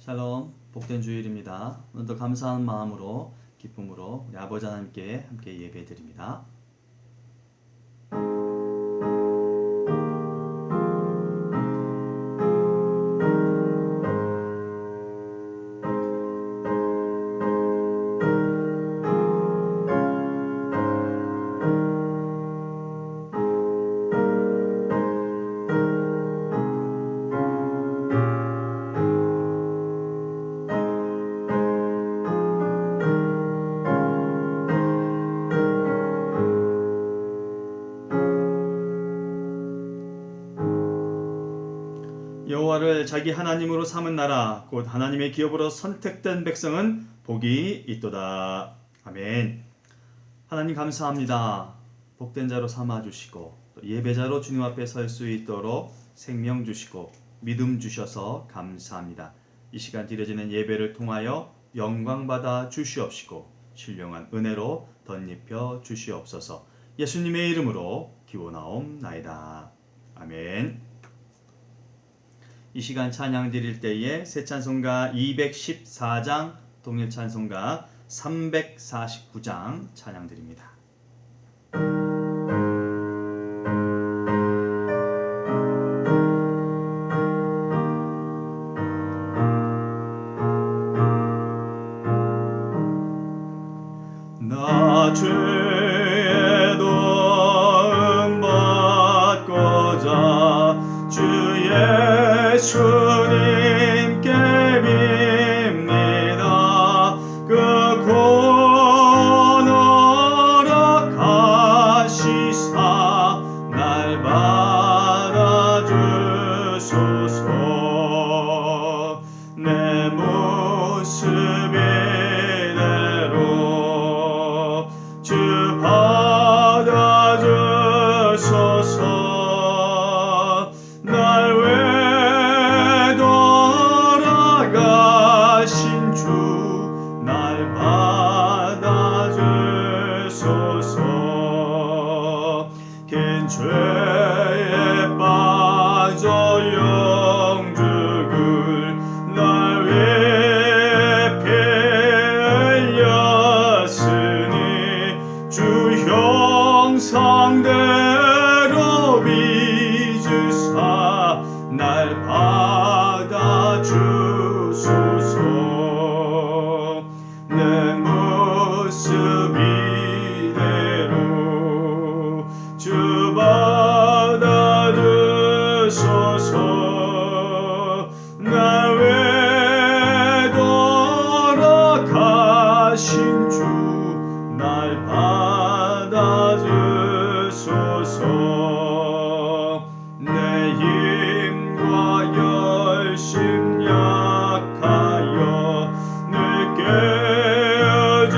샬롬, 복된 주일입니다. 오늘도 감사한 마음으로 기쁨으로 우리 아버지 하나님께 함께 예배드립니다. 여호와를 자기 하나님으로 삼은 나라 곧 하나님의 기업으로 선택된 백성은 복이 있도다. 아멘. 하나님 감사합니다. 복된 자로 삼아주시고 또 예배자로 주님 앞에 설 수 있도록 생명 주시고 믿음 주셔서 감사합니다. 이 시간 드려지는 예배를 통하여 영광 받아 주시옵시고 신령한 은혜로 덧입혀 주시옵소서. 예수님의 이름으로 기원하옵나이다. 아멘. 이 시간 찬양 드릴 때에 새 찬송가 214장, 동일 찬송가 349장 찬양 드립니다. 나 죄의 도움 받고자 주 예수님께 빕니다. 그 권하라 가시사 날 받아주소서. 내 모습 이대로 주 받아주소서. 날 왜 돌아가신 주 날 받아주소서. 긴 죄에 빠져 영죽을 날 위해 피 흘렸으니 주 형상대로 빚으사 날 받아주소서. 내 모습 이대로 주 받아주소서. 날 왜 돌아가신 주 날 받아주소서. 내 힘과 열심 약하여 늘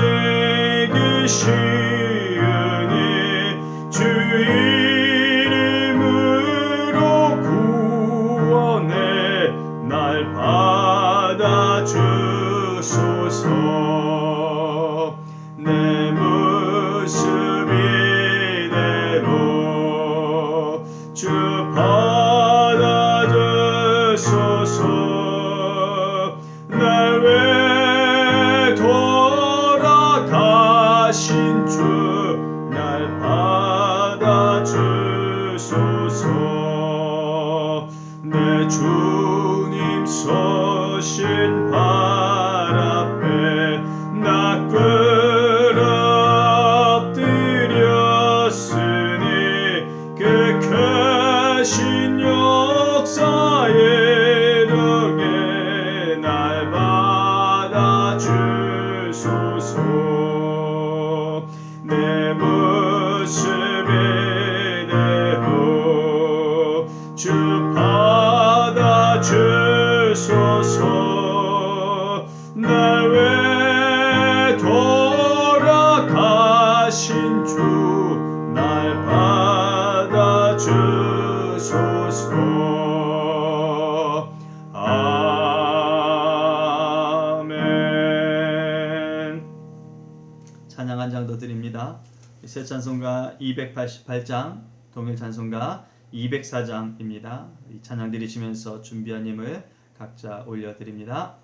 깨어지기 쉬우니 주 이름으로 구원해 날 받아주소서. 내 모습 이대로 주 받아주소서. 날 왜 돌아가신 주 날 받아주소서. 내 주님 서신 발 앞에 나 엎드렸으니 그 크신 역사에 이르게 날 받아주소서. 내 모습 이대로 주 받아주소서. 날 왜 돌아가신 주 날 받아주소서. 아멘. 찬양 한 장 더 드립니다. 새 찬송가 288장, 동일 찬송가 204장입니다. 이 찬양 드리시면서 준비한 힘을 각자 올려드립니다.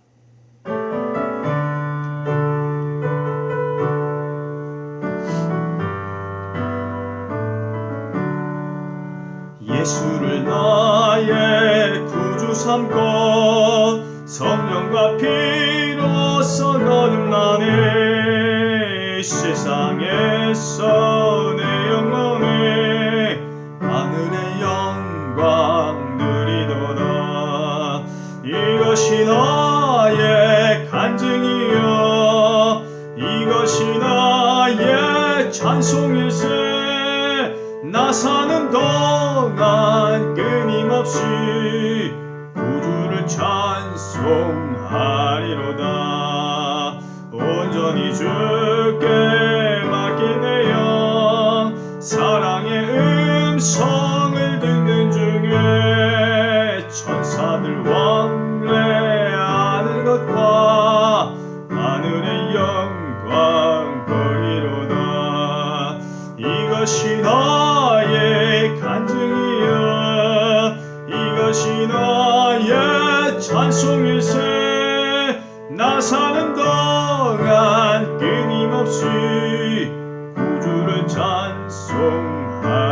예수를 나의 구주 삼고 성령과 피로써 거듭나네. 세상에서 내 영광에 하늘의 영광 누리도다. 이것이 나의 간증이여 이것이 나의 찬송일세. 나 사는 동안 끊임없이 구주를 찬송하리로다. 온전히 주께 맡긴 내 영 사랑의 음성을 듣는 중에 천사들 왕래하는 것과 하늘의 영광 보이로다. 이것이 나의 간증이여 이것이 나의 찬송일세. 나 사는 동안 끊임없이 구주를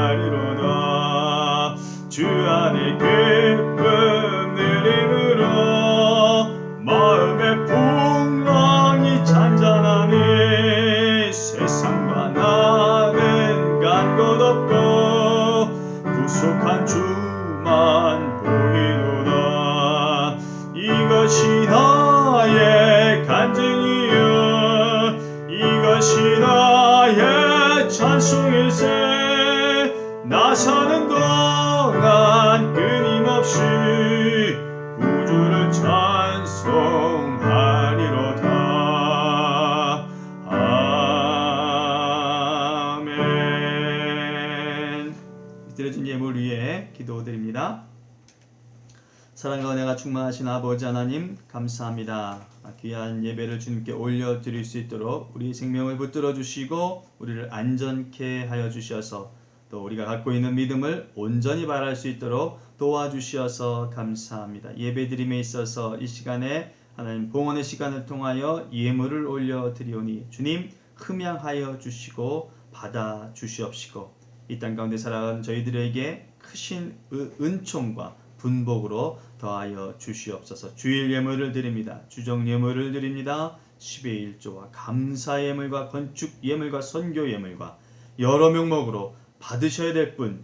찬송하리로다. 주 안에 기쁨 누림으로 마음의 풍랑이 잔잔하니 세상과 나는 간 것 없고 구속한 주만 보이도다. 이것이 나의 간증이여 이것이 나의 찬송일세. 나 사는 동안 끊임없이 구주를 찬송하리로다. 아멘. 드려진 예물 위에 기도드립니다. 사랑과 은혜가 충만하신 아버지 하나님 감사합니다. 귀한 예배를 주님께 올려드릴 수 있도록 우리 생명을 붙들어 주시고 우리를 안전케 하여 주셔서 또 우리가 갖고 있는 믿음을 온전히 발할 수 있도록 도와주셔서 감사합니다. 예배드림에 있어서 이 시간에 하나님 봉헌의 시간을 통하여 예물을 올려드리오니 주님 흠양하여 주시고 받아 주시옵시고 이 땅 가운데 살아가는 저희들에게 크신 은총과 분복으로 더하여 주시옵소서. 주일 예물을 드립니다. 주정 예물을 드립니다. 10의 1조와 감사 예물과 건축 예물과 선교 예물과 여러 명목으로 받으셔야 될 분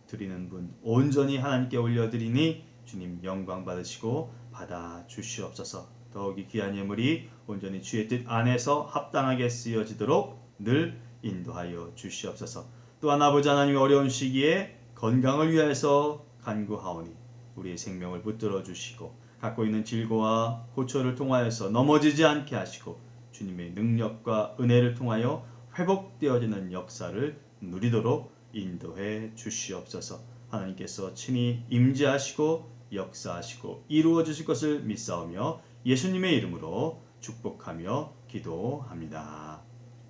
드리는 분 온전히 하나님께 올려드리니 주님 영광 받으시고 받아 주시옵소서. 더욱이 귀한 예물이 온전히 주의 뜻 안에서 합당하게 쓰여지도록 늘 인도하여 주시옵소서. 또한 아버지 하나님 어려운 시기에 건강을 위하여서 간구하오니 우리의 생명을 붙들어 주시고 갖고 있는 질고와 고초를 통하여서 넘어지지 않게 하시고 주님의 능력과 은혜를 통하여 회복되어지는 역사를 누리도록 인도해 주시옵소서. 하나님께서 친히 임재하시고 역사하시고 이루어 주실 것을 믿사오며 예수님의 이름으로 축복하며 기도합니다.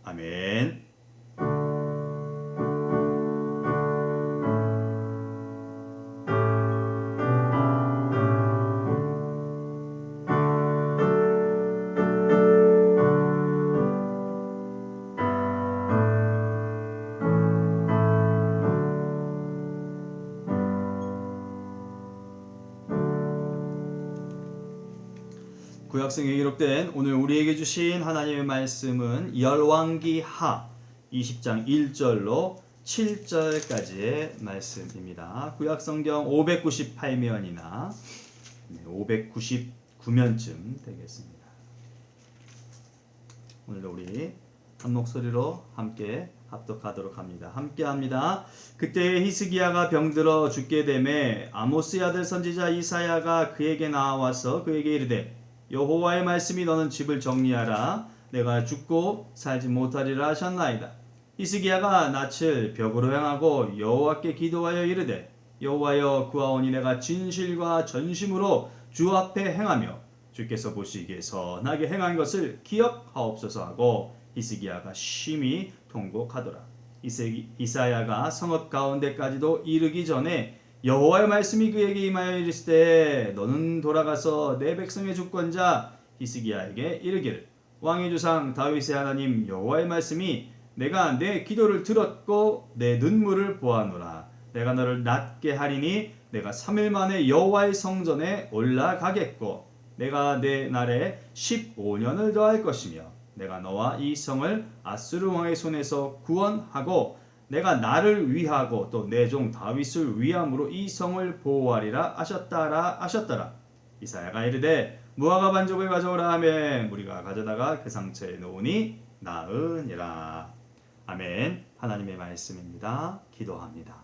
아멘. 구약성에 기록된 오늘 우리에게 주신 하나님의 말씀은 열왕기하 20장 1절로 7절까지의 말씀입니다. 구약성경 598면이나 599면쯤 되겠습니다. 오늘도 우리 한 목소리로 함께 합독하도록 합니다. 함께합니다. 그때 히스기야가 병들어 죽게 되매 아모스의 아들 선지자 이사야가 그에게 나와서 그에게 이르되 여호와의 말씀이 너는 집을 정리하라. 내가 죽고 살지 못하리라 하셨나이다. 히스기야가 낯을 벽으로 향하고 여호와께 기도하여 이르되 여호와여 구하오니 내가 진실과 전심으로 주 앞에 행하며 주께서 보시기에 선하게 행한 것을 기억하옵소서 하고 히스기야가 심히 통곡하더라. 이사야가 성읍 가운데까지도 이르기 전에 여호와의 말씀이 그에게 임하여 이르시되 너는 돌아가서 내 백성의 주권자 히스기야에게 이르기를 왕의 조상 다윗의 하나님 여호와의 말씀이 내가 내 기도를 들었고 내 눈물을 보아노라. 내가 너를 낫게 하리니 내가 3일 만에 여호와의 성전에 올라가겠고 내가 내 날에 15년을 더할 것이며 내가 너와 이 성을 아수르 왕의 손에서 구원하고 내가 나를 위하고 또 내 종 다윗을 위함으로 이 성을 보호하리라 하셨더라. 이사야가 이르되 무화과 반죽을 가져오라 하매 무리가 가져다가 그 상처에 놓으니 나으니라. 아멘. 하나님의 말씀입니다. 기도합니다.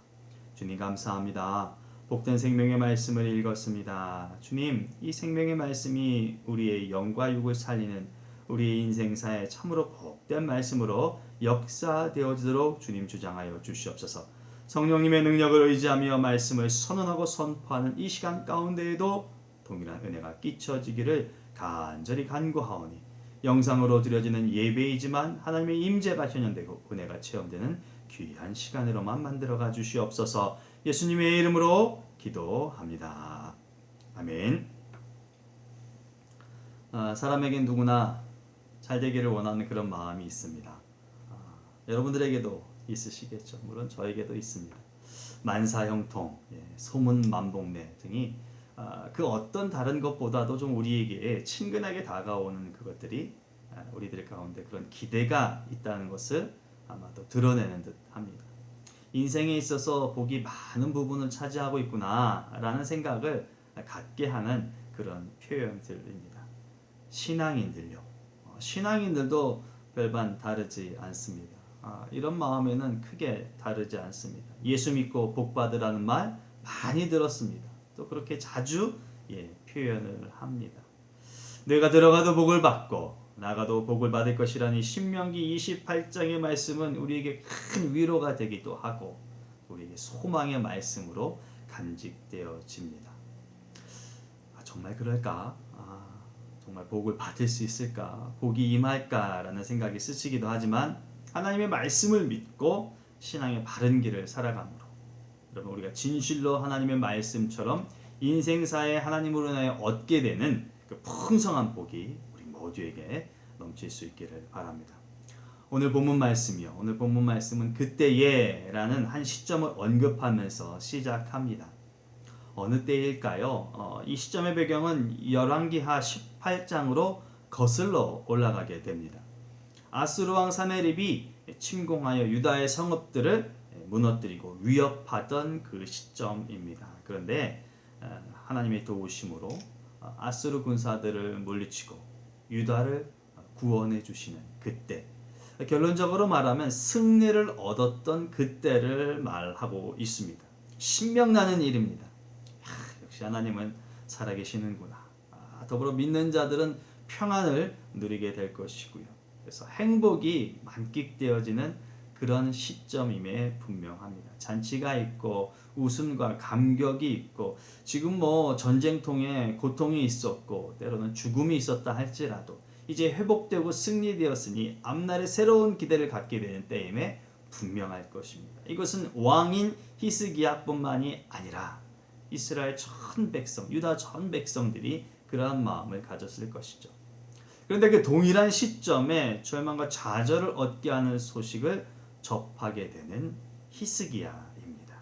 주님 감사합니다. 복된 생명의 말씀을 읽었습니다. 주님, 이 생명의 말씀이 우리의 영과 육을 살리는 우리의 인생사에 참으로 복된 말씀으로 역사되어지도록 주님 주장하여 주시옵소서. 성령님의 능력을 의지하며 말씀을 선언하고 선포하는 이 시간 가운데에도 동일한 은혜가 끼쳐지기를 간절히 간구하오니 영상으로 드려지는 예배이지만 하나님의 임재가 현현되고 은혜가 체험되는 귀한 시간으로만 만들어가 주시옵소서. 예수님의 이름으로 기도합니다. 아멘. 사람에겐 누구나 잘 되기를 원하는 그런 마음이 있습니다. 여러분들에게도 있으시겠죠. 물론 저에게도 있습니다. 만사형통, 소문만복내 등이 그 어떤 다른 것보다도 좀 우리에게 친근하게 다가오는 그것들이 우리들 가운데 그런 기대가 있다는 것을 아마도 드러내는 듯 합니다. 인생에 있어서 복이 많은 부분을 차지하고 있구나라는 생각을 갖게 하는 그런 표현들입니다. 신앙인들도 별반 다르지 않습니다. 이런 마음에는 크게 다르지 않습니다. 예수 믿고 복 받으라는 말 많이 들었습니다. 또 그렇게 자주 표현을 합니다. 내가 들어가도 복을 받고 나가도 복을 받을 것이라니 신명기 28장의 말씀은 우리에게 큰 위로가 되기도 하고 우리에게 소망의 말씀으로 간직되어집니다. 정말 그럴까? 정말 복을 받을 수 있을까? 복이 임할까라는 생각이 스치기도 하지만 하나님의 말씀을 믿고 신앙의 바른 길을 살아감으로 여러분 우리가 진실로 하나님의 말씀처럼 인생사에 하나님으로 인하여 얻게 되는 그 풍성한 복이 우리 모두에게 넘칠 수 있기를 바랍니다. 오늘 본문 말씀이요. 오늘 본문 말씀은 그때에라는 한 시점을 언급하면서 시작합니다. 어느 때일까요? 이 시점의 배경은 열왕기하 18장으로 거슬러 올라가게 됩니다. 아수르 왕 사네립이 침공하여 유다의 성읍들을 무너뜨리고 위협하던 그 시점입니다. 그런데 하나님의 도우심으로 아수르 군사들을 물리치고 유다를 구원해 주시는 그때, 결론적으로 말하면 승리를 얻었던 그때를 말하고 있습니다. 신명나는 일입니다. 역시 하나님은 살아계시는구나. 더불어 믿는 자들은 평안을 누리게 될 것이고요. 그래서 행복이 만끽되어지는 그런 시점임에 분명합니다. 잔치가 있고 웃음과 감격이 있고 지금 전쟁통에 고통이 있었고 때로는 죽음이 있었다 할지라도 이제 회복되고 승리되었으니 앞날에 새로운 기대를 갖게 되는 때임에 분명할 것입니다. 이것은 왕인 히스기야뿐만이 아니라 이스라엘 전 백성, 유다 전 백성들이 그러한 마음을 가졌을 것이죠. 그런데 그 동일한 시점에 절망과 좌절을 얻게 하는 소식을 접하게 되는 히스기야입니다.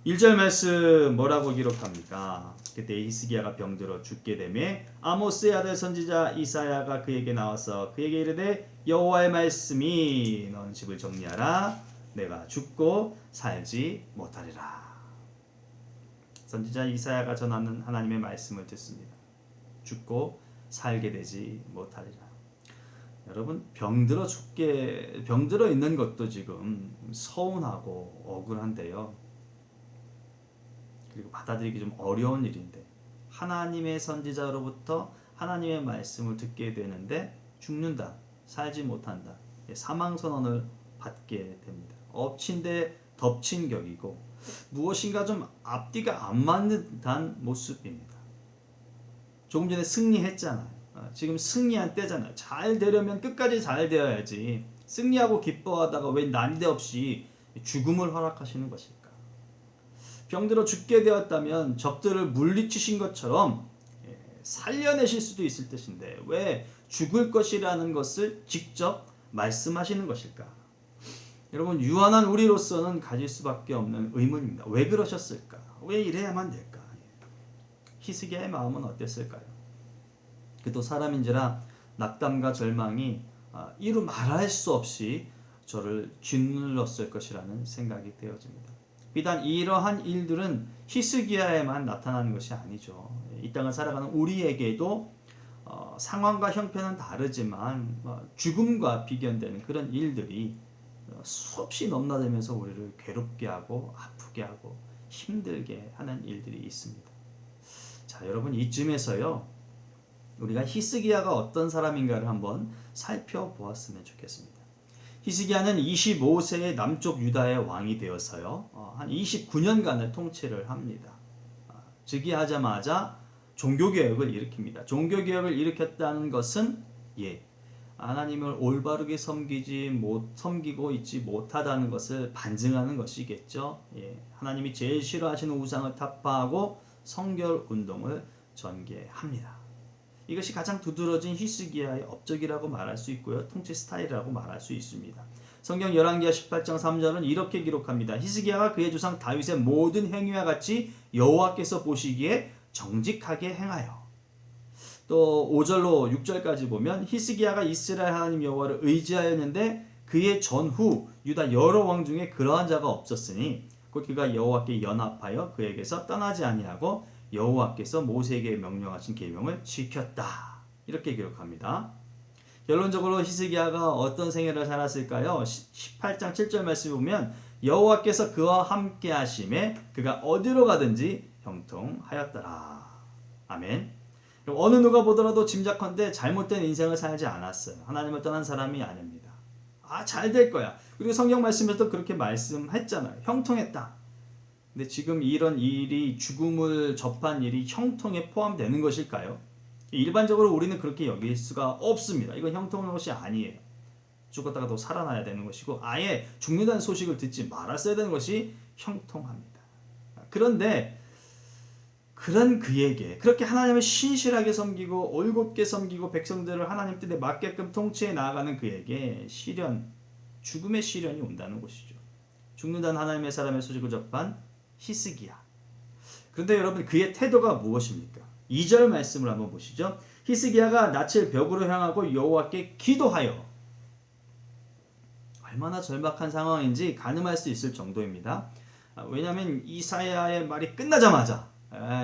1절 말씀 뭐라고 기록합니까? 그때 히스기야가 병들어 죽게 되매 아모스의 아들 선지자 이사야가 그에게 나와서 그에게 이르되 여호와의 말씀이 너는 집을 정리하라 내가 죽고 살지 못하리라. 선지자 이사야가 전하는 하나님의 말씀을 듣습니다. 죽고 살게 되지 못하리라. 여러분 병들어 있는 것도 지금 서운하고 억울한데요. 그리고 받아들이기 좀 어려운 일인데 하나님의 선지자로부터 하나님의 말씀을 듣게 되는데 죽는다, 살지 못한다, 사망 선언을 받게 됩니다. 엎친 데 덮친 격이고 무엇인가 좀 앞뒤가 안 맞는 듯한 모습입니다. 조금 전에 승리했잖아요. 지금 승리한 때잖아요. 잘 되려면 끝까지 잘 되어야지. 승리하고 기뻐하다가 왜 난데없이 죽음을 허락하시는 것일까? 병들어 죽게 되었다면 적들을 물리치신 것처럼 살려내실 수도 있을 것인데 왜 죽을 것이라는 것을 직접 말씀하시는 것일까? 여러분, 유한한 우리로서는 가질 수밖에 없는 의문입니다. 왜 그러셨을까? 왜 이래야만 될까? 히스기야의 마음은 어땠을까요? 그도 사람인지라 낙담과 절망이 이루 말할 수 없이 저를 짓눌렀을 것이라는 생각이 되어집니다. 비단 이러한 일들은 히스기야에만 나타나는 것이 아니죠. 이 땅을 살아가는 우리에게도 상황과 형편은 다르지만 죽음과 비견되는 그런 일들이 수없이 넘나들면서 우리를 괴롭게 하고 아프게 하고 힘들게 하는 일들이 있습니다. 자, 여러분, 이쯤에서요 우리가 히스기야가 어떤 사람인가를 한번 살펴보았으면 좋겠습니다. 히스기야는 25세의 남쪽 유다의 왕이 되어서요 한 29년간을 통치를 합니다. 즉위하자마자 종교개혁을 일으킵니다. 종교개혁을 일으켰다는 것은 하나님을 올바르게 섬기고 있지 못하다는 것을 반증하는 것이겠죠. 하나님이 제일 싫어하시는 우상을 타파하고 성결 운동을 전개합니다. 이것이 가장 두드러진 히스기야의 업적이라고 말할 수 있고요. 통치 스타일이라고 말할 수 있습니다. 성경 열왕기하 18장 3절은 이렇게 기록합니다. 히스기야가 그의 조상 다윗의 모든 행위와 같이 여호와께서 보시기에 정직하게 행하여. 또 5절로 6절까지 보면 히스기야가 이스라엘 하나님 여호와를 의지하였는데 그의 전후 유다 여러 왕 중에 그러한 자가 없었으니 곧 그가 여호와께 연합하여 그에게서 떠나지 아니하고 여호와께서 모세에게 명령하신 계명을 지켰다. 이렇게 기록합니다. 결론적으로 히스기야가 어떤 생애를 살았을까요? 18장 7절 말씀 보면 여호와께서 그와 함께 하심에 그가 어디로 가든지 형통하였더라. 아멘. 어느 누가 보더라도 짐작컨대 잘못된 인생을 살지 않았어요. 하나님을 떠난 사람이 아닙니다. 잘 될 거야. 그리고 성경 말씀에서도 그렇게 말씀했잖아요. 형통했다. 근데 지금 이런 일이 죽음을 접한 일이 형통에 포함되는 것일까요? 일반적으로 우리는 그렇게 여길 수가 없습니다. 이건 형통한 것이 아니에요. 죽었다가도 살아나야 되는 것이고 아예 죽는다는 소식을 듣지 말았어야 되는 것이 형통합니다. 그런데 그런 그에게 그렇게 하나님을 신실하게 섬기고 올곧게 섬기고 백성들을 하나님 뜻에 맞게끔 통치해 나아가는 그에게 죽음의 시련이 온다는 것이죠. 죽는다는 하나님의 사람의 소식을 접한 히스기야. 그런데 여러분, 그의 태도가 무엇입니까? 2절 말씀을 한번 보시죠. 히스기야가 낯을 벽으로 향하고 여호와께 기도하여. 얼마나 절박한 상황인지 가늠할 수 있을 정도입니다. 왜냐하면 이사야의 말이 끝나자마자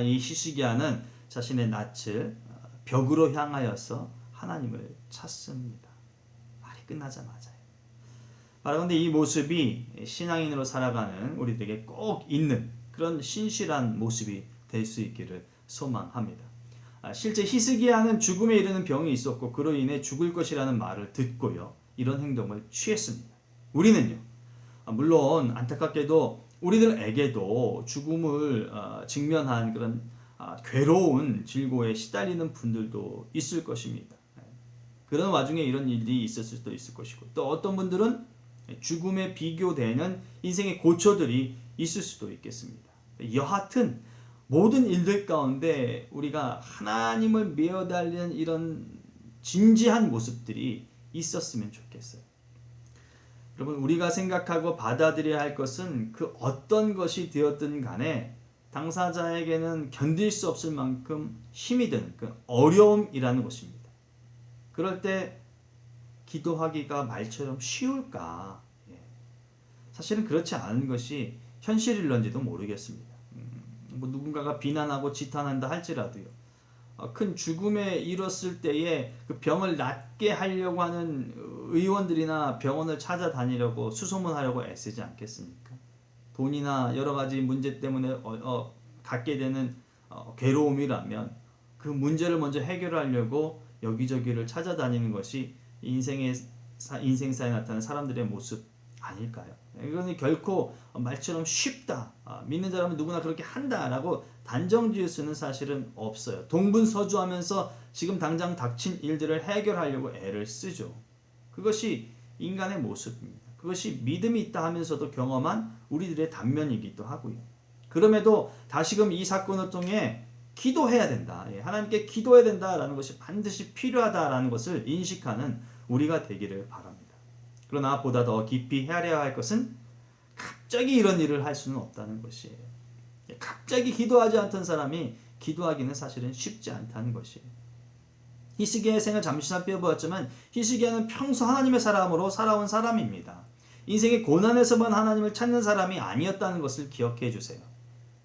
이 히스기야는 자신의 낯을 벽으로 향하여서 하나님을 찾습니다. 말이 끝나자마자요. 바라건대 이 모습이 신앙인으로 살아가는 우리들에게 꼭 있는 그런 신실한 모습이 될 수 있기를 소망합니다. 실제 히스기야는 죽음에 이르는 병이 있었고 그로 인해 죽을 것이라는 말을 듣고요 이런 행동을 취했습니다. 우리는요 물론 안타깝게도 우리들에게도 죽음을 직면한 그런 괴로운 질고에 시달리는 분들도 있을 것입니다. 그런 와중에 이런 일이 있었을 수도 있을 것이고 또 어떤 분들은 죽음에 비교되는 인생의 고초들이 있을 수도 있겠습니다. 여하튼 모든 일들 가운데 우리가 하나님을 메어달리는 이런 진지한 모습들이 있었으면 좋겠어요. 여러분, 우리가 생각하고 받아들여야 할 것은 그 어떤 것이 되었든 간에 당사자에게는 견딜 수 없을 만큼 힘이 드는 그 어려움이라는 것입니다. 그럴 때 기도하기가 말처럼 쉬울까? 사실은 그렇지 않은 것이 현실일런지도 모르겠습니다. 누군가가 비난하고 지탄한다 할지라도요. 큰 죽음에 이뤘을 때에 그 병을 낫게 하려고 하는 의원들이나 병원을 찾아다니려고 수소문하려고 애쓰지 않겠습니까? 돈이나 여러 가지 문제 때문에 갖게 되는 괴로움이라면 그 문제를 먼저 해결하려고 여기저기를 찾아다니는 것이 인생사에 나타나는 사람들의 모습 아닐까요? 이거는 결코 말처럼 쉽다, 믿는 자라면 누구나 그렇게 한다라고 단정 지을 수는 사실은 없어요. 동분서주하면서 지금 당장 닥친 일들을 해결하려고 애를 쓰죠. 그것이 인간의 모습입니다. 그것이 믿음이 있다 하면서도 경험한 우리들의 단면이기도 하고요. 그럼에도 다시금 이 사건을 통해 기도해야 된다. 하나님께 기도해야 된다라는 것이 반드시 필요하다라는 것을 인식하는 우리가 되기를 바랍니다. 그러나 보다 더 깊이 헤아려야 할 것은 갑자기 이런 일을 할 수는 없다는 것이에요. 갑자기 기도하지 않던 사람이 기도하기는 사실은 쉽지 않다는 것이에요. 히스기야의 생을 잠시 살펴보았지만 히스기야는 평소 하나님의 사람으로 살아온 사람입니다. 인생의 고난에서만 하나님을 찾는 사람이 아니었다는 것을 기억해 주세요.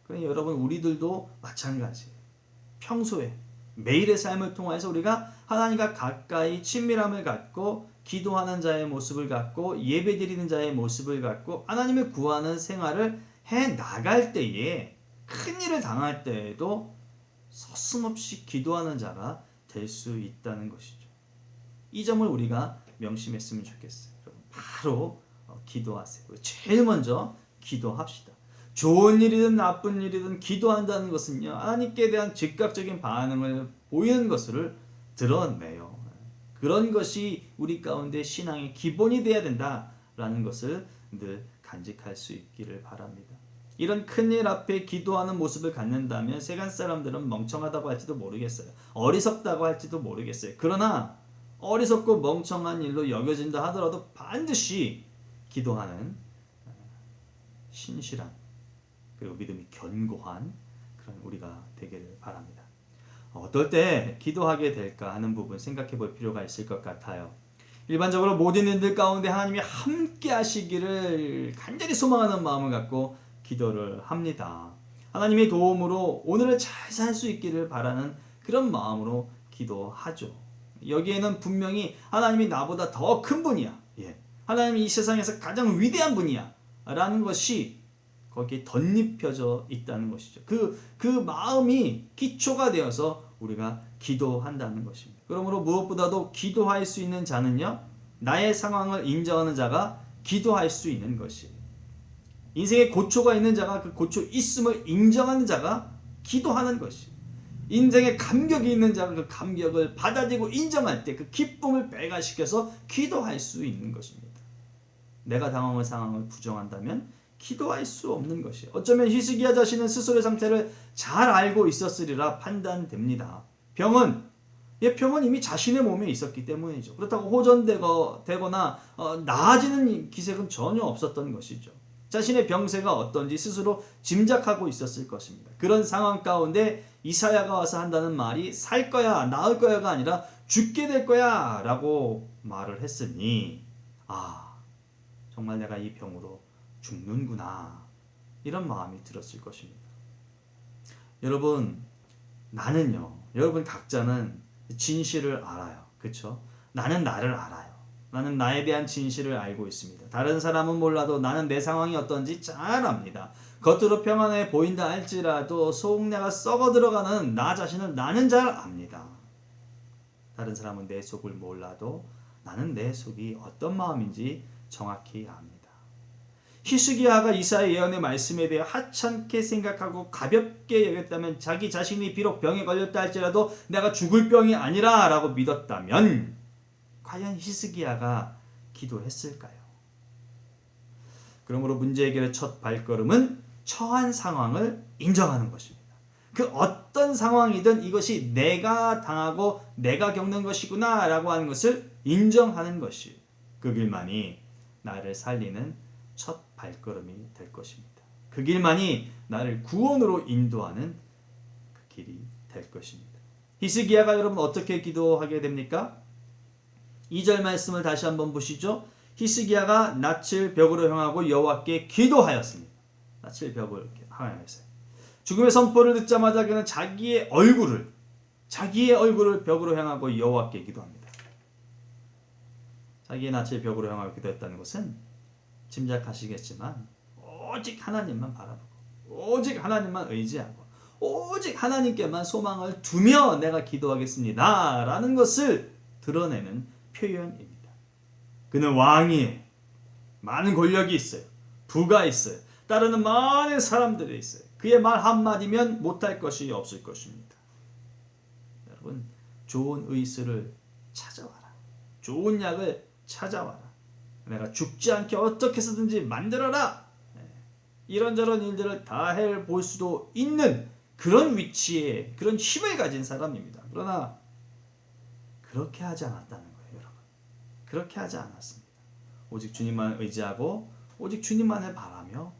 그러니까 여러분 우리들도 마찬가지예요. 평소에 매일의 삶을 통해서 우리가 하나님과 가까이 친밀함을 갖고 기도하는 자의 모습을 갖고 예배드리는 자의 모습을 갖고 하나님을 구하는 생활을 해 나갈 때에 큰일을 당할 때에도 서슴없이 기도하는 자가 될 수 있다는 것이죠. 이 점을 우리가 명심했으면 좋겠어요. 여러분 바로 기도하세요. 제일 먼저 기도합시다. 좋은 일이든 나쁜 일이든 기도한다는 것은요, 하나님께 대한 즉각적인 반응을 보이는 것을 드러내요. 그런 것이 우리 가운데 신앙의 기본이 되어야 된다라는 것을 늘 간직할 수 있기를 바랍니다. 이런 큰일 앞에 기도하는 모습을 갖는다면 세간 사람들은 멍청하다고 할지도 모르겠어요. 어리석다고 할지도 모르겠어요. 그러나 어리석고 멍청한 일로 여겨진다 하더라도 반드시 기도하는 신실한 그리고 믿음이 견고한 그런 우리가 되기를 바랍니다. 어떨 때 기도하게 될까 하는 부분 생각해 볼 필요가 있을 것 같아요. 일반적으로 모든 일들 가운데 하나님이 함께 하시기를 간절히 소망하는 마음을 갖고 기도를 합니다. 하나님의 도움으로 오늘을 잘 살 수 있기를 바라는 그런 마음으로 기도하죠. 여기에는 분명히 하나님이 나보다 더 큰 분이야. 하나님이 이 세상에서 가장 위대한 분이야. 라는 것이 거기에 덧입혀져 있다는 것이죠. 그 마음이 기초가 되어서 우리가 기도한다는 것입니다. 그러므로 무엇보다도 기도할 수 있는 자는요, 나의 상황을 인정하는 자가 기도할 수 있는 것이에요. 인생에 고초가 있는 자가 그 고초 있음을 인정하는 자가 기도하는 것이에요. 인생에 감격이 있는 자가 그 감격을 받아들이고 인정할 때 그 기쁨을 배가시켜서 기도할 수 있는 것입니다. 내가 당황한 상황을 부정한다면 기도할 수 없는 것이에요. 어쩌면 히스기야 자신은 스스로의 상태를 잘 알고 있었으리라 판단됩니다. 병은 이미 자신의 몸에 있었기 때문이죠. 그렇다고 호전되거나 나아지는 기색은 전혀 없었던 것이죠. 자신의 병세가 어떤지 스스로 짐작하고 있었을 것입니다. 그런 상황 가운데 이사야가 와서 한다는 말이 살 거야, 나을 거야가 아니라 죽게 될 거야 라고 말을 했으니 정말 내가 이 병으로 죽는구나 이런 마음이 들었을 것입니다. 여러분 여러분 각자는 진실을 알아요. 그렇죠? 나는 나를 알아요. 나는 나에 대한 진실을 알고 있습니다. 다른 사람은 몰라도 나는 내 상황이 어떤지 잘 압니다. 겉으로 평안해 보인다 할지라도 속내가 썩어 들어가는 나 자신을 나는 잘 압니다. 다른 사람은 내 속을 몰라도 나는 내 속이 어떤 마음인지 정확히 압니다. 히스기야가 이사야의 예언의 말씀에 대해 하찮게 생각하고 가볍게 여겼다면, 자기 자신이 비록 병에 걸렸다 할지라도 내가 죽을 병이 아니라 라고 믿었다면 과연 히스기야가 기도했을까요? 그러므로 문제 해결의 첫 발걸음은 처한 상황을 인정하는 것입니다. 그 어떤 상황이든 이것이 내가 당하고 내가 겪는 것이구나 라고 하는 것을 인정하는 것이 그 길만이 나를 살리는 첫 발걸음이 될 것입니다. 그 길만이 나를 구원으로 인도하는 그 길이 될 것입니다. 히스기야가 여러분 어떻게 기도하게 됩니까? 2절 말씀을 다시 한번 보시죠. 히스기야가 낯을 벽으로 향하고 여호와께 기도하였습니다. 낯을 벽을 향하였어요. 죽음의 선포를 듣자마자 그는 자기의 얼굴을 벽으로 향하고 여호와께 기도합니다. 자기의 낯을 벽으로 향하고 기도했다는 것은 짐작하시겠지만 오직 하나님만 바라보고 오직 하나님만 의지하고 오직 하나님께만 소망을 두며 내가 기도하겠습니다 라는 것을 드러내는 표현입니다. 그는 왕이에요. 많은 권력이 있어요. 부가 있어요. 따르는 많은 사람들이 있어요. 그의 말 한마디면 못할 것이 없을 것입니다. 여러분, 좋은 의술을 찾아와라. 좋은 약을 찾아와라. 내가 죽지 않게 어떻게 해서든지 만들어라. 이런저런 일들을 다 해볼 수도 있는 그런 위치에 그런 힘을 가진 사람입니다. 그러나 그렇게 하지 않았다는 거예요, 여러분. 그렇게 하지 않았습니다. 오직 주님만 의지하고 오직 주님만을 바라며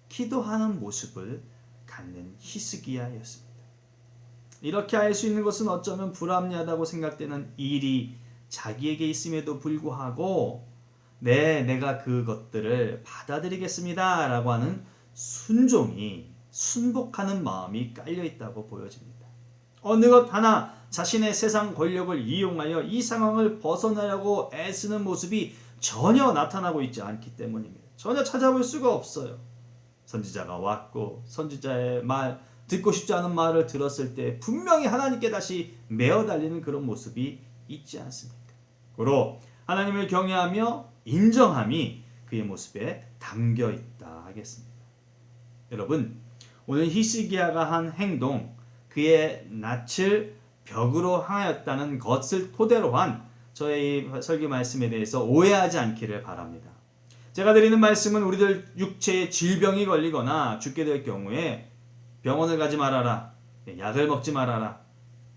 기도하는 모습을 갖는 히스기야였습니다. 이렇게 할 수 있는 것은 어쩌면 불합리하다고 생각되는 일이 자기에게 있음에도 불구하고 내가 그것들을 받아들이겠습니다 라고 하는 순종이 순복하는 마음이 깔려있다고 보여집니다. 어느 것 하나 자신의 세상 권력을 이용하여 이 상황을 벗어나려고 애쓰는 모습이 전혀 나타나고 있지 않기 때문입니다. 전혀 찾아볼 수가 없어요. 선지자가 왔고 선지자의 말, 듣고 싶지 않은 말을 들었을 때 분명히 하나님께 다시 매어 달리는 그런 모습이 있지 않습니까? 고로 하나님을 경외하며 인정함이 그의 모습에 담겨 있다 하겠습니다. 여러분, 오늘 히스기야가 한 행동, 그의 낯을 벽으로 향하였다는 것을 토대로 한 저의 설교 말씀에 대해서 오해하지 않기를 바랍니다. 제가 드리는 말씀은 우리들 육체에 질병이 걸리거나 죽게 될 경우에 병원을 가지 말아라, 약을 먹지 말아라,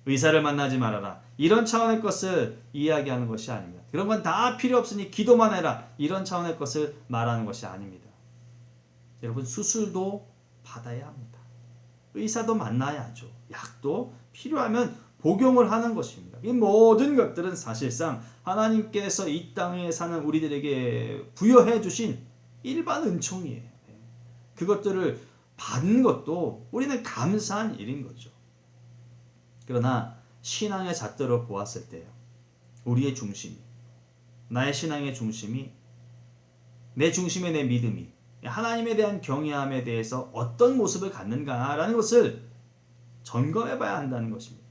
의사를 만나지 말아라, 이런 차원의 것을 이야기하는 것이 아닙니다. 그런 건 다 필요 없으니 기도만 해라, 이런 차원의 것을 말하는 것이 아닙니다. 여러분, 수술도 받아야 합니다. 의사도 만나야죠. 약도 필요하면 복용을 하는 것입니다. 이 모든 것들은 사실상 하나님께서 이 땅에 사는 우리들에게 부여해 주신 일반 은총이에요. 그것들을 받는 것도 우리는 감사한 일인 거죠. 그러나 신앙의 잣대로 보았을 때요, 우리의 중심이, 나의 신앙의 중심이, 내 중심의 내 믿음이 하나님에 대한 경외함에 대해서 어떤 모습을 갖는가라는 것을 점검해 봐야 한다는 것입니다.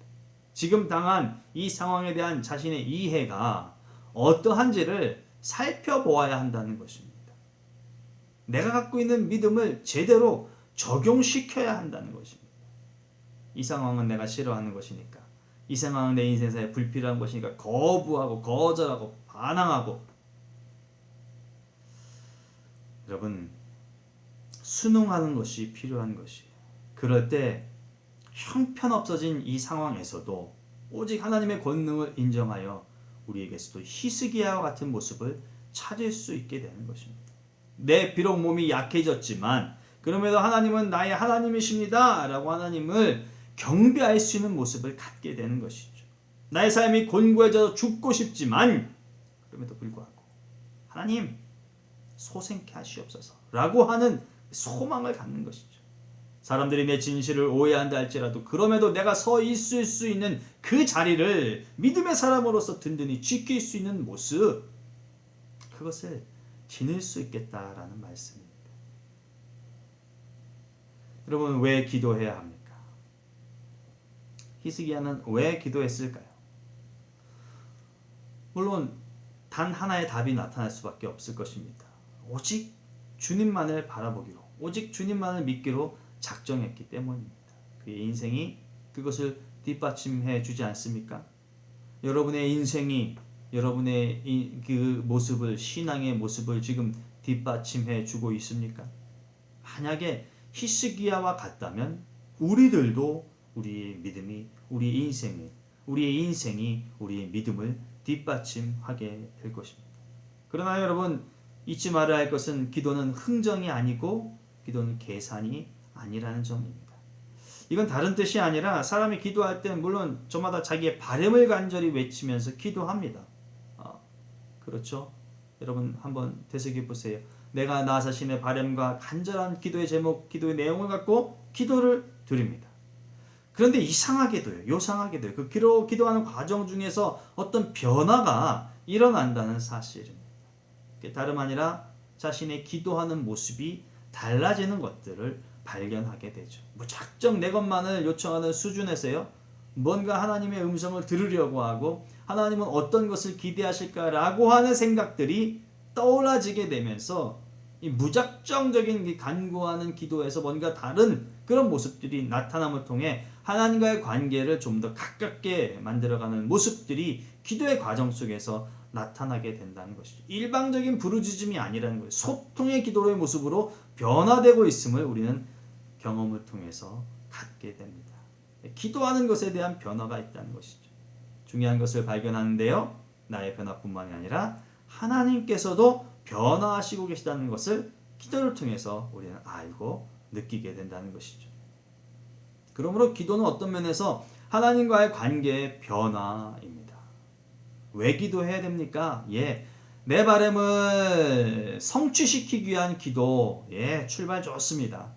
지금 당한 이 상황에 대한 자신의 이해가 어떠한지를 살펴보아야 한다는 것입니다. 내가 갖고 있는 믿음을 제대로 적용시켜야 한다는 것입니다. 이 상황은 내가 싫어하는 것이니까, 이 상황은 내 인생사에 불필요한 것이니까 거부하고 거절하고 반항하고, 여러분, 순응하는 것이 필요한 것이에요. 그럴 때 형편없어진 이 상황에서도 오직 하나님의 권능을 인정하여 우리에게서도 히스기야와 같은 모습을 찾을 수 있게 되는 것입니다. 내 비록 몸이 약해졌지만 그럼에도 하나님은 나의 하나님이십니다 라고 하나님을 경배할 수 있는 모습을 갖게 되는 것이죠. 나의 삶이 곤고해져 죽고 싶지만 그럼에도 불구하고 하나님 소생케 하시옵소서 라고 하는 소망을 갖는 것이죠. 사람들이 내 진실을 오해한다 할지라도 그럼에도 내가 서 있을 수 있는 그 자리를 믿음의 사람으로서 든든히 지킬 수 있는 모습, 그것을 지닐 수 있겠다라는 말씀입니다. 여러분, 왜 기도해야 합니까? 히스기야는 왜 기도했을까요? 물론 단 하나의 답이 나타날 수밖에 없을 것입니다. 오직 주님만을 바라보기로, 오직 주님만을 믿기로 작정했기 때문입니다. 그의 인생이 그것을 뒷받침해 주지 않습니까? 여러분의 인생이 여러분의 그 모습을, 신앙의 모습을 지금 뒷받침해 주고 있습니까? 만약에 히스기야와 같다면 우리들도 우리의 믿음이, 우리의 인생이 우리의 믿음을 뒷받침하게 될 것입니다. 그러나 여러분, 잊지 말아야 할 것은 기도는 흥정이 아니고 기도는 계산이 아니라는 점입니다. 이건 다른 뜻이 아니라 사람이 기도할 때 물론 저마다 자기의 바람을 간절히 외치면서 기도합니다. 그렇죠? 여러분 한번 되새겨 보세요. 내가 나 자신의 바람과 간절한 기도의 제목, 기도의 내용을 갖고 기도를 드립니다. 그런데 이상하게도요, 요상하게도요, 그 기도하는 과정 중에서 어떤 변화가 일어난다는 사실입니다. 그게 다름 아니라 자신의 기도하는 모습이 달라지는 것들을 발견하게 되죠. 무작정 내 것만을 요청하는 수준에서요, 뭔가 하나님의 음성을 들으려고 하고 하나님은 어떤 것을 기대하실까라고 하는 생각들이 떠올라지게 되면서 이 무작정적인 간구하는 기도에서 뭔가 다른 그런 모습들이 나타남을 통해 하나님과의 관계를 좀 더 가깝게 만들어가는 모습들이 기도의 과정 속에서 나타나게 된다는 것이죠. 일방적인 부르짖음이 아니라는 거예요. 소통의 기도의 모습으로 변화되고 있음을 우리는 경험을 통해서 갖게 됩니다. 기도하는 것에 대한 변화가 있다는 것이죠. 중요한 것을 발견하는데요. 나의 변화뿐만이 아니라 하나님께서도 변화하시고 계시다는 것을 기도를 통해서 우리는 알고 느끼게 된다는 것이죠. 그러므로 기도는 어떤 면에서 하나님과의 관계의 변화입니다. 왜 기도해야 됩니까? 내 바람을 성취시키기 위한 기도, 출발 좋습니다.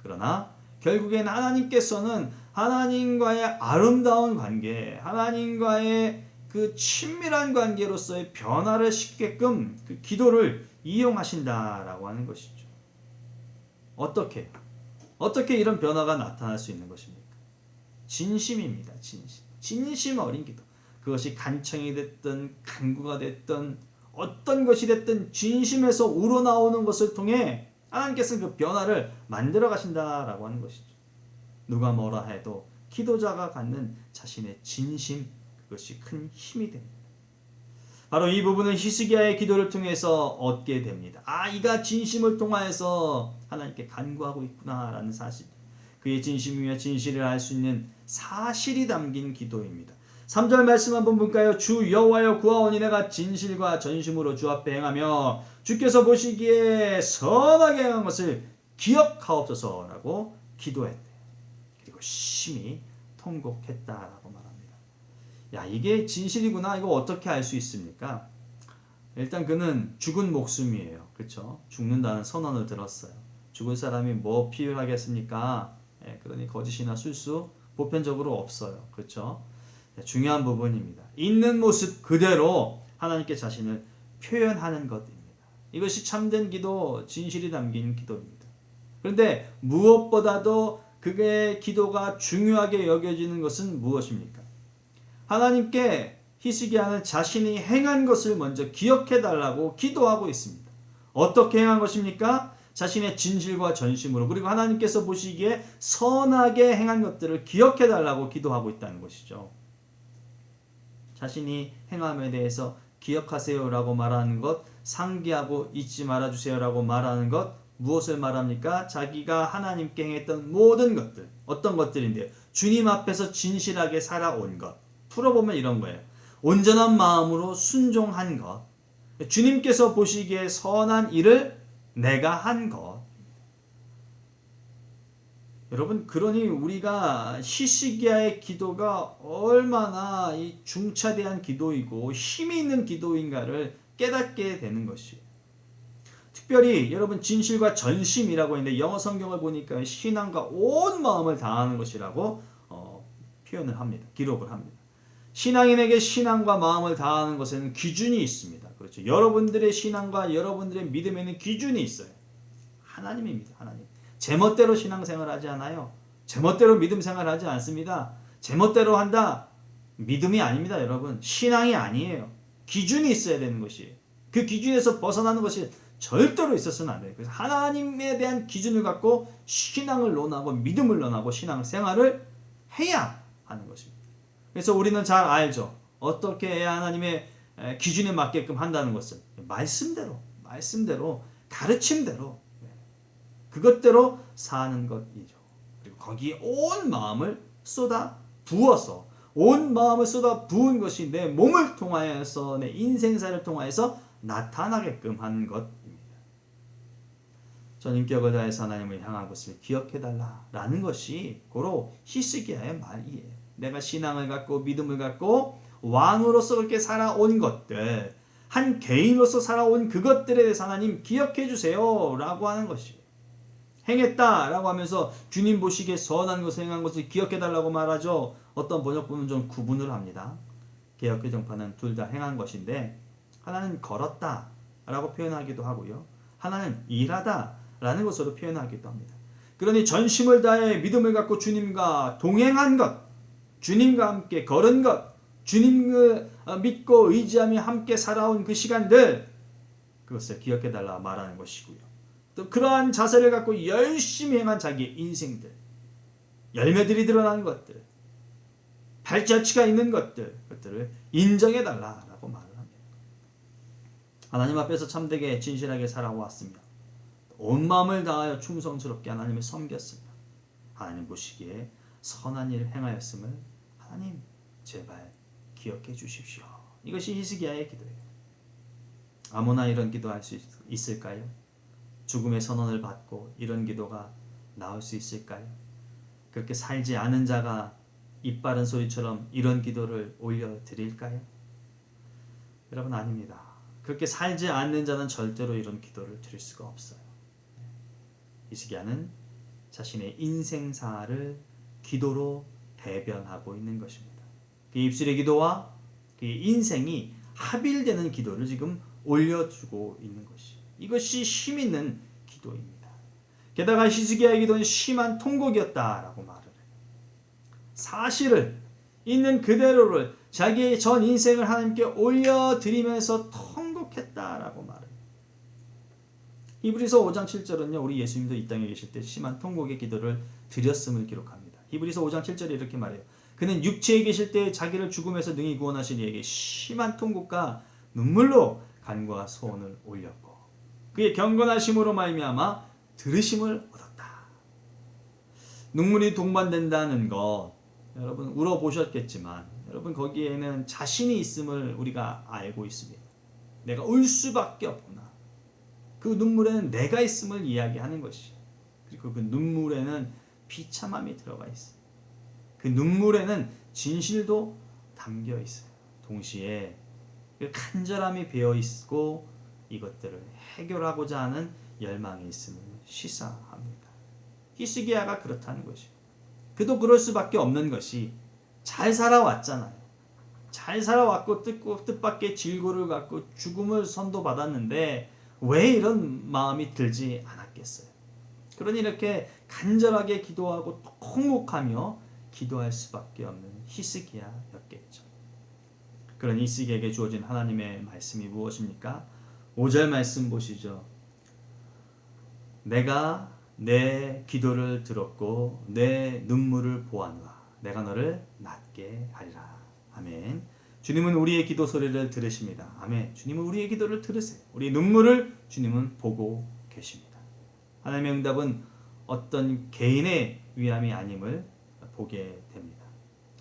그러나 결국엔 하나님께서는 하나님과의 아름다운 관계, 하나님과의 그 친밀한 관계로서의 변화를 시키게끔 그 기도를 이용하신다라고 하는 것이죠. 어떻게 이런 변화가 나타날 수 있는 것입니까? 진심입니다. 진심 어린 기도. 그것이 간청이 됐든 간구가 됐든 어떤 것이 됐든 진심에서 우러나오는 것을 통해 하나님께서는 그 변화를 만들어 가신다라고 하는 것이죠. 누가 뭐라 해도 기도자가 갖는 자신의 진심, 그것이 큰 힘이 됩니다. 바로 이 부분은 히스기야의 기도를 통해서 얻게 됩니다. 이가 진심을 통하여서 하나님께 간구하고 있구나라는 사실, 그의 진심이며 진실을 알 수 있는 사실이 담긴 기도입니다. 3절 말씀 한번 볼까요? 주 여호와여 구하오니 내가 진실과 전심으로 주 앞에 행하며 주께서 보시기에 선하게 행한 것을 기억하옵소서라고 기도했대. 그리고 심히 통곡했다라고 말합니다. 이게 진실이구나. 이거 어떻게 알 수 있습니까? 일단 그는 죽은 목숨이에요. 그렇죠? 죽는다는 선언을 들었어요. 죽을 사람이 뭐 필요하겠습니까? 그러니 거짓이나 술수 보편적으로 없어요. 그렇죠? 중요한 부분입니다. 있는 모습 그대로 하나님께 자신을 표현하는 것입니다. 이것이 참된 기도, 진실이 담긴 기도입니다. 그런데 무엇보다도 그의 기도가 중요하게 여겨지는 것은 무엇입니까? 하나님께 히스기야는 자신이 행한 것을 먼저 기억해 달라고 기도하고 있습니다. 어떻게 행한 것입니까? 자신의 진실과 전심으로, 그리고 하나님께서 보시기에 선하게 행한 것들을 기억해 달라고 기도하고 있다는 것이죠. 자신이 행함에 대해서 기억하세요라고 말하는 것, 상기하고 잊지 말아주세요라고 말하는 것, 무엇을 말합니까? 자기가 하나님께 행했던 모든 것들, 어떤 것들인데요? 주님 앞에서 진실하게 살아온 것. 풀어보면 이런 거예요. 온전한 마음으로 순종한 것, 주님께서 보시기에 선한 일을 내가 한 것. 여러분, 그러니 우리가 히스기야의 기도가 얼마나 이 중차대한 기도이고 힘이 있는 기도인가를 깨닫게 되는 것이에요. 특별히 여러분, 진실과 전심이라고 했는데 영어 성경을 보니까 신앙과 온 마음을 다하는 것이라고 표현을 합니다. 기록을 합니다. 신앙인에게 신앙과 마음을 다하는 것에는 기준이 있습니다. 그렇죠. 여러분들의 신앙과 여러분들의 믿음에는 기준이 있어요. 하나님입니다. 하나님. 제멋대로 신앙생활 하지 않아요. 제멋대로 믿음생활 하지 않습니다. 제멋대로 한다. 믿음이 아닙니다. 여러분. 신앙이 아니에요. 기준이 있어야 되는 것이에요. 그 기준에서 벗어나는 것이 절대로 있어서는 안 돼요. 그래서 하나님에 대한 기준을 갖고 신앙을 논하고 믿음을 논하고 신앙생활을 해야 하는 것입니다. 그래서 우리는 잘 알죠. 어떻게 해야 하나님의 기준에 맞게끔 한다는 것을 말씀대로 가르침대로 그것대로 사는 것이죠. 그리고 거기에 온 마음을 쏟아 부어서, 온 마음을 쏟아 부은 것이 내 몸을 통하여서, 내 인생사를 통하여서 나타나게끔 한 것입니다. 전 인격을 다해서 하나님을 향한 것을 기억해달라라는 것이 고로 히스기야의 말이에요. 내가 신앙을 갖고 믿음을 갖고 왕으로서 그렇게 살아온 것들, 한 개인으로서 살아온 그것들에 대해서 하나님 기억해 주세요 라고 하는 것이에요. 행했다라고 하면서 주님 보시기에 선한 것을 행한 것을 기억해달라고 말하죠. 어떤 번역본은 좀 구분을 합니다. 개역개정판은 둘 다 행한 것인데 하나는 걸었다라고 표현하기도 하고요. 하나는 일하다라는 것으로 표현하기도 합니다. 그러니 전심을 다해 믿음을 갖고 주님과 동행한 것, 주님과 함께 걸은 것, 주님을 믿고 의지하며 함께 살아온 그 시간들, 그것을 기억해달라 말하는 것이고요. 또 그러한 자세를 갖고 열심히 행한 자기의 인생들, 열매들이 드러난 것들, 발자취가 있는 것들을 인정해달라라고 말을 합니다. 하나님 앞에서 참되게 진실하게 살아왔으며 온 마음을 다하여 충성스럽게 하나님을 섬겼습니다. 하나님 보시기에 선한 일을 행하였음을 하나님 제발 기억해 주십시오. 이것이 히스기야의 기도예요. 아무나 이런 기도할 수 있을까요? 죽음의 선언을 받고 이런 기도가 나올 수 있을까요? 그렇게 살지 않은 자가 입 바른 소리처럼 이런 기도를 올려드릴까요? 여러분, 아닙니다. 그렇게 살지 않는 자는 절대로 이런 기도를 드릴 수가 없어요. 히스기야는 자신의 인생사를 기도로 대변하고 있는 것입니다. 그 입술의 기도와 그 인생이 합일되는 기도를 지금 올려주고 있는 것이, 이것이 힘 있는 기도입니다. 게다가 히스기야의 기도는 심한 통곡이었다라고 말을 해요. 사실을 있는 그대로를 자기의 전 인생을 하나님께 올려드리면서 통곡했다라고 말해요. 히브리서 5장 7절은요, 우리 예수님도 이 땅에 계실 때 심한 통곡의 기도를 드렸음을 기록합니다. 히브리서 5장 7절에 이렇게 말해요. 그는 육체에 계실 때 자기를 죽음에서 능히 구원하신 이에게 심한 통곡과 눈물로 간구와 소원을 올렸고 그의 경건하심으로 말미암아 들으심을 얻었다. 눈물이 동반된다는 것, 여러분 울어보셨겠지만 여러분 거기에는 자신이 있음을 우리가 알고 있습니다. 내가 울 수밖에 없구나. 그 눈물에는 내가 있음을 이야기하는 것이, 그리고 그 눈물에는 비참함이 들어가 있어요. 그 눈물에는 진실도 담겨 있어요. 동시에 그 간절함이 배어 있고 이것들을 해결하고자 하는 열망이 있음을 시사합니다. 히스기야가 그렇다는 것이에요. 그도 그럴 수밖에 없는 것이, 잘 살아왔잖아요. 잘 살아왔고 뜻밖의 질고를 갖고 죽음을 선도받았는데 왜 이런 마음이 들지 않았겠어요? 그러니 이렇게 간절하게 기도하고 통곡하며 기도할 수밖에 없는 히스기야였겠죠. 그런 히스기야에게 주어진 하나님의 말씀이 무엇입니까? 5절 말씀 보시죠. 내가 내 기도를 들었고 내 눈물을 보았노라. 내가 너를 낫게 하리라. 아멘. 주님은 우리의 기도 소리를 들으십니다. 아멘. 주님은 우리의 기도를 들으세요. 우리의 눈물을 주님은 보고 계십니다. 하나님의 응답은 어떤 개인의 위함이 아님을 보게 됩니다.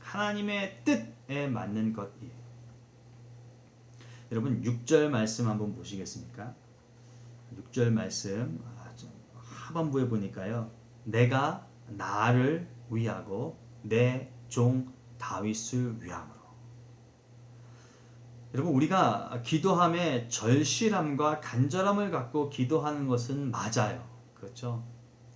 하나님의 뜻에 맞는 것이에요. 여러분 6절 말씀 한번 보시겠습니까? 6절 말씀 하반부에 보니까요. 내가 나를 위하고 내 종 다윗을 위함으로. 여러분 우리가 기도함에 절실함과 간절함을 갖고 기도하는 것은 맞아요. 그렇죠?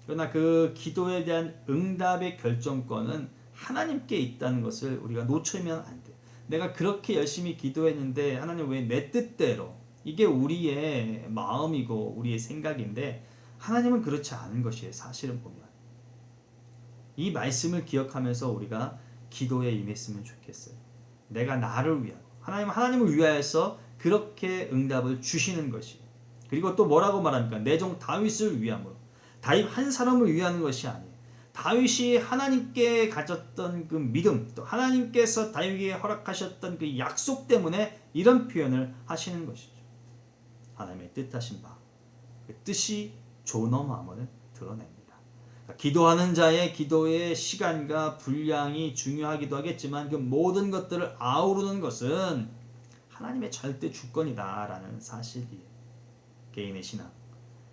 그러나 그 기도에 대한 응답의 결정권은 하나님께 있다는 것을 우리가 놓치면 안 돼요. 내가 그렇게 열심히 기도했는데 하나님 왜 내 뜻대로, 이게 우리의 마음이고 우리의 생각인데 하나님은 그렇지 않은 것이에요. 사실은 보면 이 말씀을 기억하면서 우리가 기도에 임했으면 좋겠어요. 내가 나를 위하고 하나님을 위하여서 그렇게 응답을 주시는 것이, 그리고 또 뭐라고 말합니까? 내 종 다윗을 위함으로. 다윗 한 사람을 위하는 것이 아니에요. 다윗이 하나님께 가졌던 그 믿음, 또 하나님께서 다윗에게 허락하셨던 그 약속 때문에 이런 표현을 하시는 것이죠. 하나님의 뜻하신 바, 그 뜻이 존엄함을 드러냅니다. 그러니까 기도하는 자의 기도의 시간과 분량이 중요하기도 하겠지만 그 모든 것들을 아우르는 것은 하나님의 절대 주권이다라는 사실이에요. 개인의 신앙,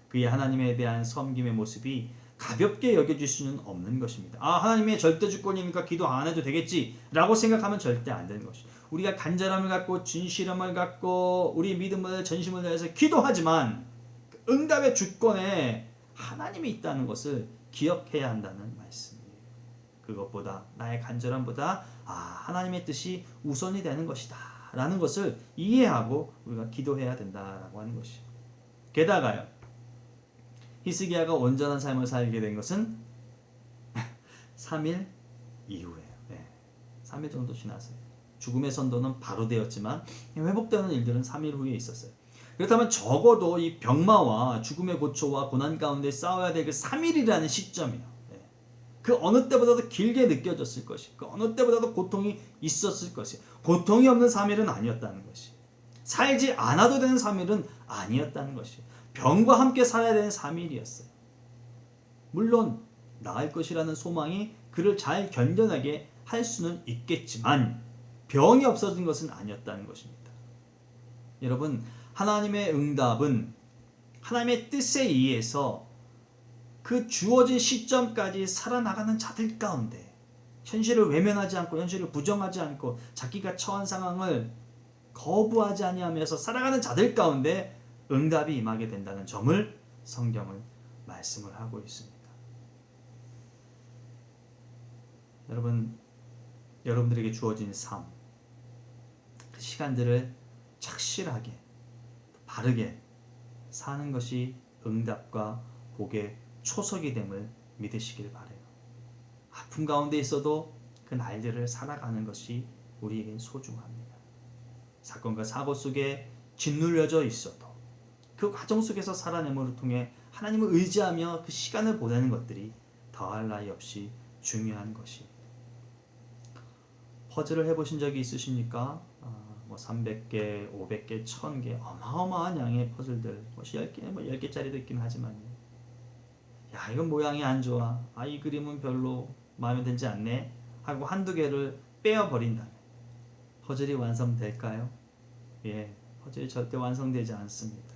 그의 하나님에 대한 섬김의 모습이 가볍게 여겨질 수는 없는 것입니다. 하나님의 절대 주권이니까 기도 안 해도 되겠지라고 생각하면 절대 안 되는 것이죠. 우리가 간절함을 갖고 진실함을 갖고 우리 믿음을 전심을 다해서 기도하지만 응답의 주권에 하나님이 있다는 것을 기억해야 한다는 말씀이에요. 그것보다 나의 간절함보다 하나님의 뜻이 우선이 되는 것이다 라는 것을 이해하고 우리가 기도해야 된다라고 하는 것이에요. 게다가요, 히스기야가 온전한 삶을 살게 된 것은 3일 이후에요. 3일 정도 지났어요. 죽음의 선도는 바로 되었지만 회복되는 일들은 3일 후에 있었어요. 그렇다면 적어도 이 병마와 죽음의 고초와 고난 가운데 싸워야 될 그 3일이라는 시점이에요. 그 어느 때보다도 길게 느껴졌을 것이, 그 어느 때보다도 고통이 있었을 것이, 고통이 없는 3일은 아니었다는 것이, 살지 않아도 되는 3일은 아니었다는 것이, 병과 함께 살아야 되는 3일이었어요. 물론 나을 것이라는 소망이 그를 잘 견뎌내게 할 수는 있겠지만 병이 없어진 것은 아니었다는 것입니다. 여러분, 하나님의 응답은 하나님의 뜻에 의해서 그 주어진 시점까지 살아나가는 자들 가운데 현실을 외면하지 않고 현실을 부정하지 않고 자기가 처한 상황을 거부하지 아니하면서 살아가는 자들 가운데 응답이 임하게 된다는 점을 성경은 말씀을 하고 있습니다. 여러분, 여러분들에게 주어진 삶, 그 시간들을 착실하게 바르게 사는 것이 응답과 복의 초석이 됨을 믿으시길 바라요. 아픔 가운데 있어도 그 날들을 살아가는 것이 우리에겐 소중합니다. 사건과 사고 속에 짓눌려져 있어도 그 과정 속에서 살아내므로 통해 하나님을 의지하며 그 시간을 보내는 것들이 더할 나위 없이 중요한 것입니다. 퍼즐을 해보신 적이 있으십니까? 300개, 500개, 1000개 어마어마한 양의 퍼즐들 10개, 10개짜리도 있긴 하지만요. 야, 이건 모양이 안 좋아. 이 그림은 별로 마음에 들지 않네. 하고 한두 개를 빼어버린다면 퍼즐이 완성될까요? 예, 퍼즐이 절대 완성되지 않습니다.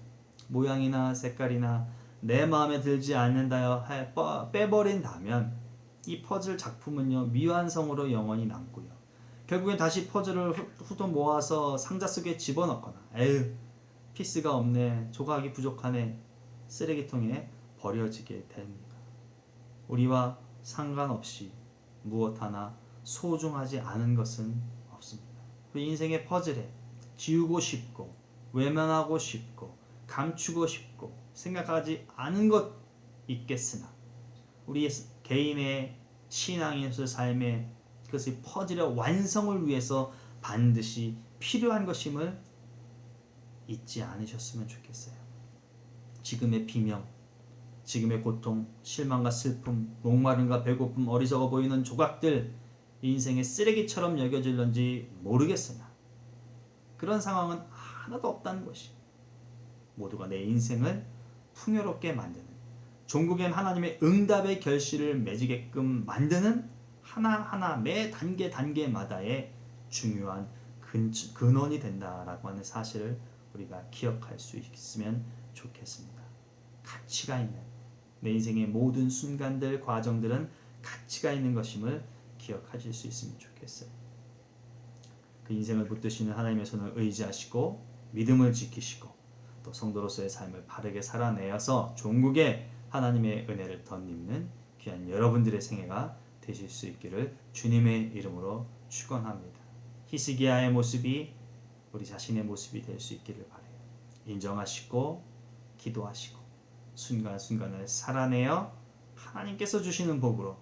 모양이나 색깔이나 내 마음에 들지 않는다 빼버린다면 이 퍼즐 작품은요, 미완성으로 영원히 남고요. 결국엔 다시 퍼즐을 후도 모아서 상자 속에 집어넣거나 에휴, 피스가 없네, 조각이 부족하네, 쓰레기통에 버려지게 됩니다. 우리와 상관없이 무엇 하나 소중하지 않은 것은 없습니다. 우리 인생의 퍼즐에 지우고 싶고 외면하고 싶고 감추고 싶고 생각하지 않은 것 있겠으나 우리 개인의 신앙에서 삶의 그것이 퍼즐의 완성을 위해서 반드시 필요한 것임을 잊지 않으셨으면 좋겠어요. 지금의 비명, 지금의 고통, 실망과 슬픔, 목마름과 배고픔, 어리석어 보이는 조각들, 인생의 쓰레기처럼 여겨질런지 모르겠으나 그런 상황은 하나도 없다는 것이 모두가 내 인생을 풍요롭게 만드는, 종국엔 하나님의 응답의 결실을 맺게끔 만드는 하나하나 매 단계마다의 중요한 근원이 된다라고 하는 사실을 우리가 기억할 수 있으면 좋겠습니다. 가치가 있는 내 인생의 모든 순간들, 과정들은 가치가 있는 것임을 기억하실 수 있으면 좋겠어요. 그 인생을 붙드시는 하나님의 손을 의지하시고 믿음을 지키시고 또 성도로서의 삶을 바르게 살아내어서 종국에 하나님의 은혜를 덧입는 귀한 여러분들의 생애가 되실 수 있기를 주님의 이름으로 축원합니다. 히스기야의 모습이 우리 자신의 모습이 될 수 있기를 바라요. 인정하시고 기도하시고 순간순간을 살아내어 하나님께서 주시는 복으로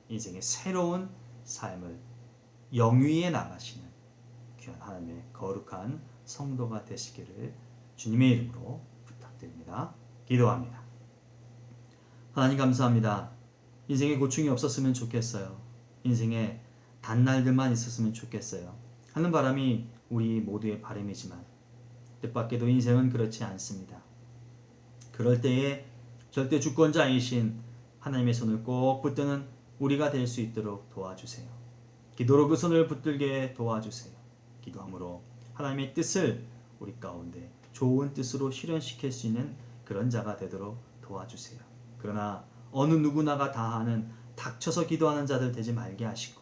인생의 새로운 삶을 영위해 나가시는 귀한 하나님의 거룩한 성도가 되시기를 주님의 이름으로 부탁드립니다. 기도합니다. 하나님 감사합니다. 인생에 고충이 없었으면 좋겠어요. 인생에 단날들만 있었으면 좋겠어요. 하는 바람이 우리 모두의 바람이지만 뜻밖에도 인생은 그렇지 않습니다. 그럴 때에 절대 주권자이신 하나님의 손을 꼭 붙드는 우리가 될 수 있도록 도와주세요. 기도로 그 손을 붙들게 도와주세요. 기도함으로 하나님의 뜻을 우리 가운데 좋은 뜻으로 실현시킬 수 있는 그런 자가 되도록 도와주세요. 그러나 어느 누구나가 다 하는 닥쳐서 기도하는 자들 되지 말게 하시고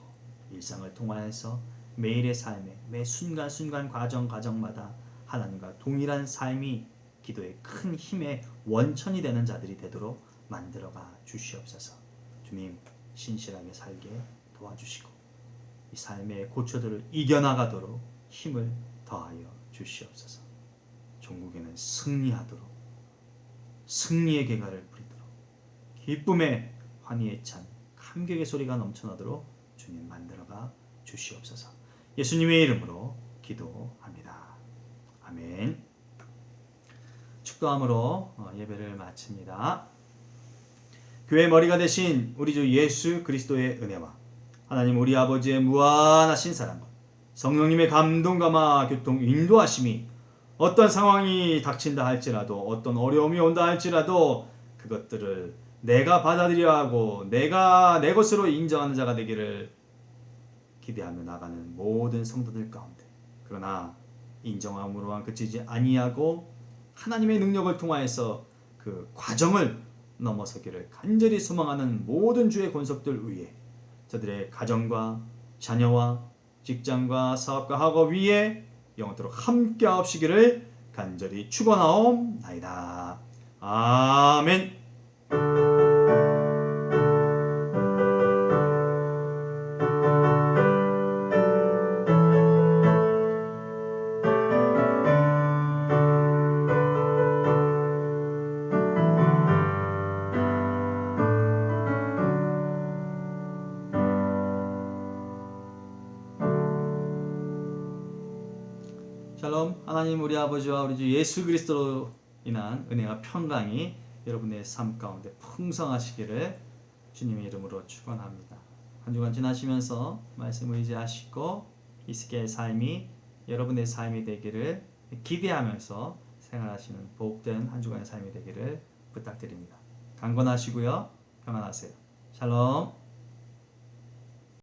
일상을 통하여서 매일의 삶에 매 순간순간 과정마다 하나님과 동일한 삶이 기도의 큰 힘의 원천이 되는 자들이 되도록 만들어가 주시옵소서. 주님, 신실하게 살게 도와주시고 이 삶의 고초들을 이겨나가도록 힘을 더하여 주시옵소서. 종국에는 승리하도록 승리의 계가를 부리도록 기쁨의 환희에 찬 감격의 소리가 넘쳐나도록 주님 만들어가 주시옵소서. 예수님의 이름으로 기도합니다. 아멘. 축도함으로 예배를 마칩니다. 교회 머리가 되신 우리 주 예수 그리스도의 은혜와 하나님 우리 아버지의 무한하신 사랑과 성령님의 감동감화 교통 인도하심이 어떤 상황이 닥친다 할지라도 어떤 어려움이 온다 할지라도 그것들을 내가 받아들여야 하고 내가 내 것으로 인정하는 자가 되기를 기대하며 나가는 모든 성도들 가운데, 그러나 인정함으로만 그치지 아니하고 하나님의 능력을 통하여서 그 과정을 넘어서기를 간절히 소망하는 모든 주의 권속들 위에, 저들의 가정과 자녀와 직장과 사업과 학업 위에 영원토록 함께 하옵시기를 간절히 축원하옵나이다. 아멘. 샬롬. 하나님 우리 아버지와 우리 주 예수 그리스도로 인한 은혜와 평강이 여러분의 삶 가운데 풍성하시기를 주님의 이름으로 축원합니다. 한 주간 지나시면서 말씀을 의지하시고 이스라엘 삶이 여러분의 삶이 되기를 기대하면서 생활하시는 복된 한 주간의 삶이 되기를 부탁드립니다. 강건하시고요. 평안하세요. 샬롬.